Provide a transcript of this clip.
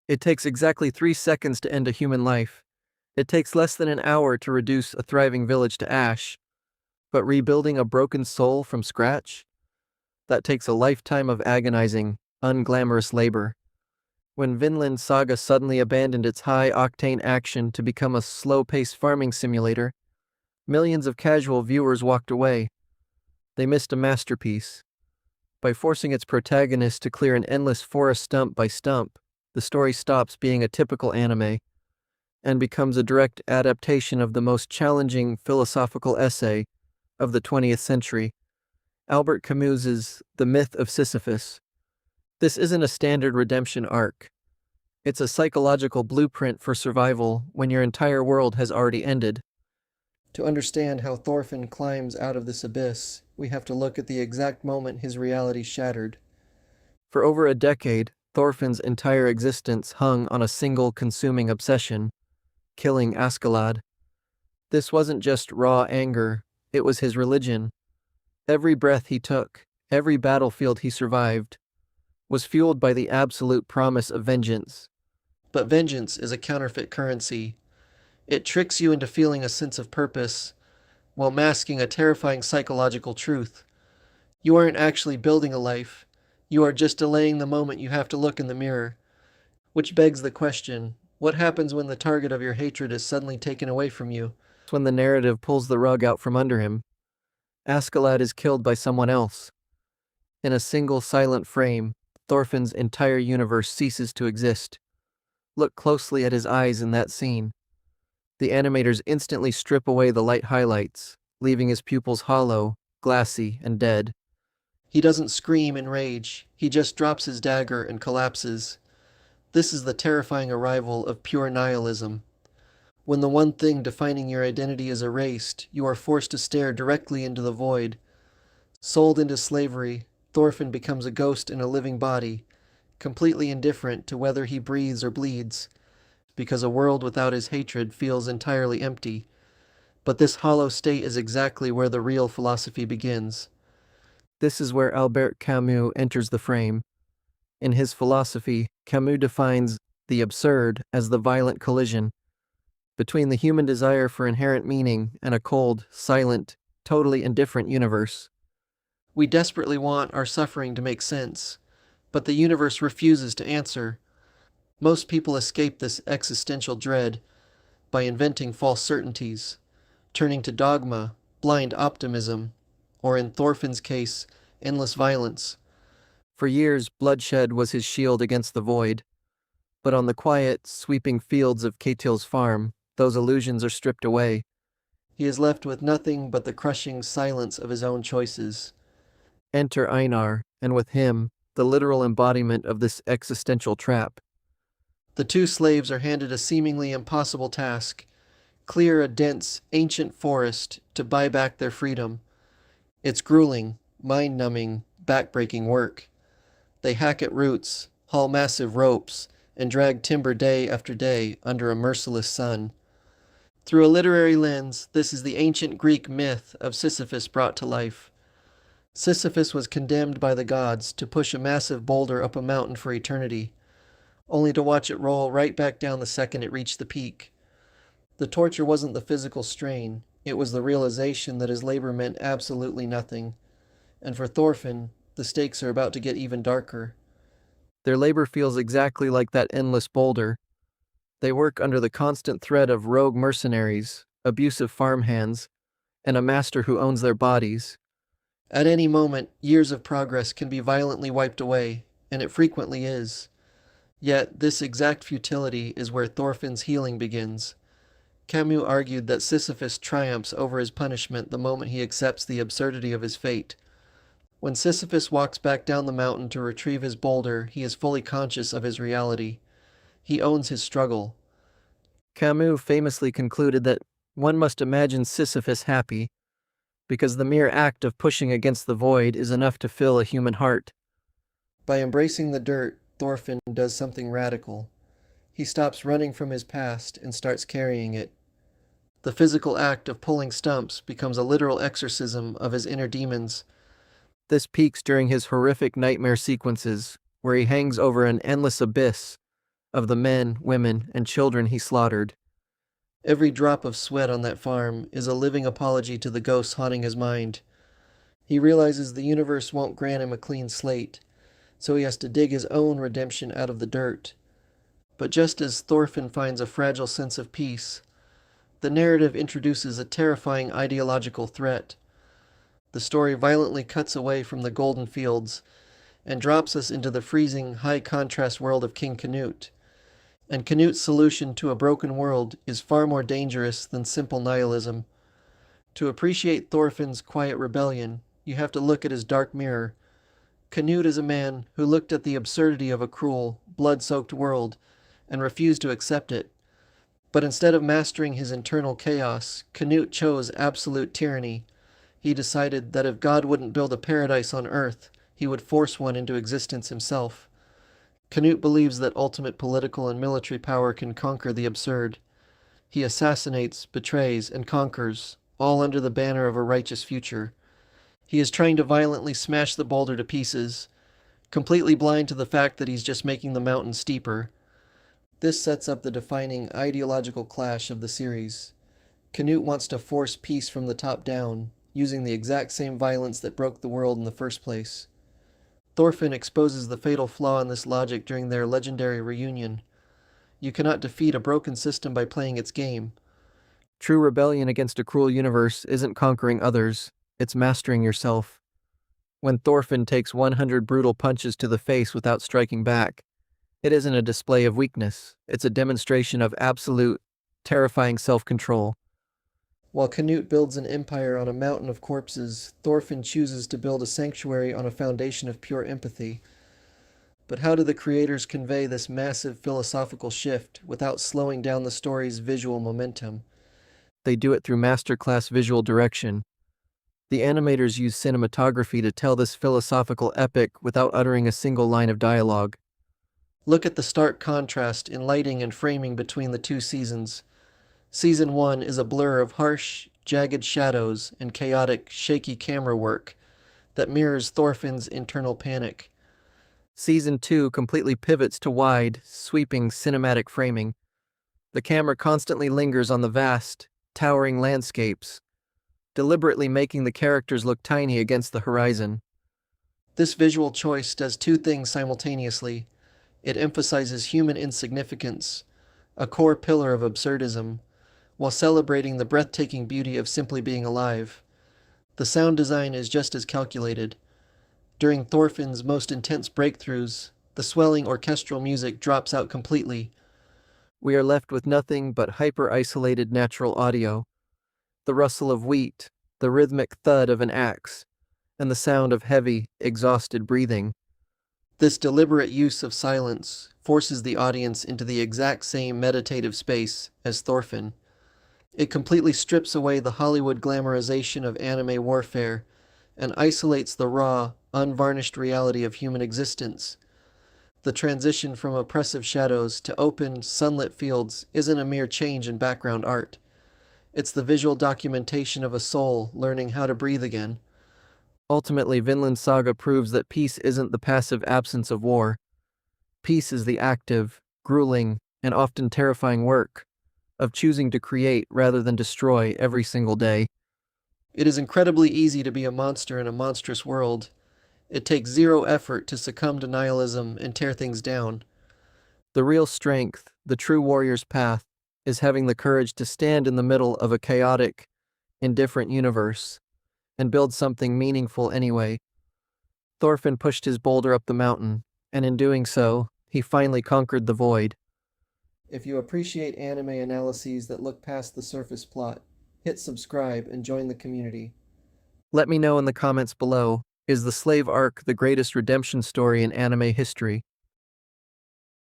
It takes exactly 3 seconds to end a human life. It takes less than an hour to reduce a thriving village to ash. But rebuilding a broken soul from scratch? That takes a lifetime of agonizing, unglamorous labor. When Vinland Saga suddenly abandoned its high-octane action to become a slow-paced farming simulator, millions of casual viewers walked away. They missed a masterpiece. By forcing its protagonist to clear an endless forest stump by stump, the story stops being a typical anime and becomes a direct adaptation of the most challenging philosophical essay of the 20th century, Albert Camus's The Myth of Sisyphus. This isn't a standard redemption arc. It's a psychological blueprint for survival when your entire world has already ended. To understand how Thorfinn climbs out of this abyss, we have to look at the exact moment his reality shattered. For over a decade, Thorfinn's entire existence hung on a single consuming obsession: killing Askeladd. This wasn't just raw anger, it was his religion. Every breath he took, every battlefield he survived, was fueled by the absolute promise of vengeance. But vengeance is a counterfeit currency. It tricks you into feeling a sense of purpose, while masking a terrifying psychological truth. You aren't actually building a life, you are just delaying the moment you have to look in the mirror. Which begs the question, what happens when the target of your hatred is suddenly taken away from you? It's when the narrative pulls the rug out from under him. Askeladd is killed by someone else. In a single silent frame, Thorfinn's entire universe ceases to exist. Look closely at his eyes in that scene. The animators instantly strip away the light highlights, leaving his pupils hollow, glassy, and dead. He doesn't scream in rage, he just drops his dagger and collapses. This is the terrifying arrival of pure nihilism. When the one thing defining your identity is erased, you are forced to stare directly into the void. Sold into slavery, Thorfinn becomes a ghost in a living body, completely indifferent to whether he breathes or bleeds, because a world without his hatred feels entirely empty. But this hollow state is exactly where the real philosophy begins. This is where Albert Camus enters the frame. In his philosophy, Camus defines the absurd as the violent collision between the human desire for inherent meaning and a cold, silent, totally indifferent universe. We desperately want our suffering to make sense, but the universe refuses to answer. Most people escape this existential dread by inventing false certainties, turning to dogma, blind optimism, or in Thorfinn's case, endless violence. For years, bloodshed was his shield against the void. But on the quiet, sweeping fields of Ketil's farm, those illusions are stripped away. He is left with nothing but the crushing silence of his own choices. Enter Einar, and with him, the literal embodiment of this existential trap. The two slaves are handed a seemingly impossible task: clear a dense, ancient forest to buy back their freedom. It's grueling, mind-numbing, back-breaking work. They hack at roots, haul massive ropes, and drag timber day after day under a merciless sun. Through a literary lens, this is the ancient Greek myth of Sisyphus brought to life. Sisyphus was condemned by the gods to push a massive boulder up a mountain for eternity, only to watch it roll right back down the second it reached the peak. The torture wasn't the physical strain, it was the realization that his labor meant absolutely nothing. And for Thorfinn, the stakes are about to get even darker. Their labor feels exactly like that endless boulder. They work under the constant threat of rogue mercenaries, abusive farmhands, and a master who owns their bodies. At any moment, years of progress can be violently wiped away, and it frequently is. Yet, this exact futility is where Thorfinn's healing begins. Camus argued that Sisyphus triumphs over his punishment the moment he accepts the absurdity of his fate. When Sisyphus walks back down the mountain to retrieve his boulder, he is fully conscious of his reality. He owns his struggle. Camus famously concluded that one must imagine Sisyphus happy, because the mere act of pushing against the void is enough to fill a human heart. By embracing the dirt, Thorfinn does something radical. He stops running from his past and starts carrying it. The physical act of pulling stumps becomes a literal exorcism of his inner demons. This peaks during his horrific nightmare sequences, where he hangs over an endless abyss, of the men, women, and children he slaughtered. Every drop of sweat on that farm is a living apology to the ghosts haunting his mind. He realizes the universe won't grant him a clean slate, so he has to dig his own redemption out of the dirt. But just as Thorfinn finds a fragile sense of peace, the narrative introduces a terrifying ideological threat. The story violently cuts away from the golden fields and drops us into the freezing, high-contrast world of King Canute. And Canute's solution to a broken world is far more dangerous than simple nihilism. To appreciate Thorfinn's quiet rebellion, you have to look at his dark mirror. Canute is a man who looked at the absurdity of a cruel, blood-soaked world and refused to accept it. But instead of mastering his internal chaos, Canute chose absolute tyranny. He decided that if God wouldn't build a paradise on earth, he would force one into existence himself. Canute believes that ultimate political and military power can conquer the absurd. He assassinates, betrays, and conquers, all under the banner of a righteous future. He is trying to violently smash the boulder to pieces, completely blind to the fact that he's just making the mountain steeper. This sets up the defining ideological clash of the series. Canute wants to force peace from the top down, using the exact same violence that broke the world in the first place. Thorfinn exposes the fatal flaw in this logic during their legendary reunion. You cannot defeat a broken system by playing its game. True rebellion against a cruel universe isn't conquering others, it's mastering yourself. When Thorfinn takes 100 brutal punches to the face without striking back, it isn't a display of weakness, it's a demonstration of absolute, terrifying self-control. While Canute builds an empire on a mountain of corpses, Thorfinn chooses to build a sanctuary on a foundation of pure empathy. But how do the creators convey this massive philosophical shift without slowing down the story's visual momentum? They do it through masterclass visual direction. The animators use cinematography to tell this philosophical epic without uttering a single line of dialogue. Look at the stark contrast in lighting and framing between the two seasons. Season 1 is a blur of harsh, jagged shadows and chaotic, shaky camera work that mirrors Thorfinn's internal panic. Season 2 completely pivots to wide, sweeping cinematic framing. The camera constantly lingers on the vast, towering landscapes, deliberately making the characters look tiny against the horizon. This visual choice does two things simultaneously. It emphasizes human insignificance, a core pillar of absurdism, while celebrating the breathtaking beauty of simply being alive. The sound design is just as calculated. During Thorfinn's most intense breakthroughs, the swelling orchestral music drops out completely. We are left with nothing but hyper-isolated natural audio. The rustle of wheat, the rhythmic thud of an axe, and the sound of heavy, exhausted breathing. This deliberate use of silence forces the audience into the exact same meditative space as Thorfinn. It completely strips away the Hollywood glamorization of anime warfare and isolates the raw, unvarnished reality of human existence. The transition from oppressive shadows to open, sunlit fields isn't a mere change in background art. It's the visual documentation of a soul learning how to breathe again. Ultimately, Vinland Saga proves that peace isn't the passive absence of war. Peace is the active, grueling, and often terrifying work of choosing to create rather than destroy every single day. It is incredibly easy to be a monster in a monstrous world. It takes zero effort to succumb to nihilism and tear things down. The real strength, the true warrior's path, is having the courage to stand in the middle of a chaotic, indifferent universe and build something meaningful anyway. Thorfinn pushed his boulder up the mountain, and in doing so, he finally conquered the void. If you appreciate anime analyses that look past the surface plot, hit subscribe and join the community. Let me know in the comments below, is the Slave Arc the greatest redemption story in anime history?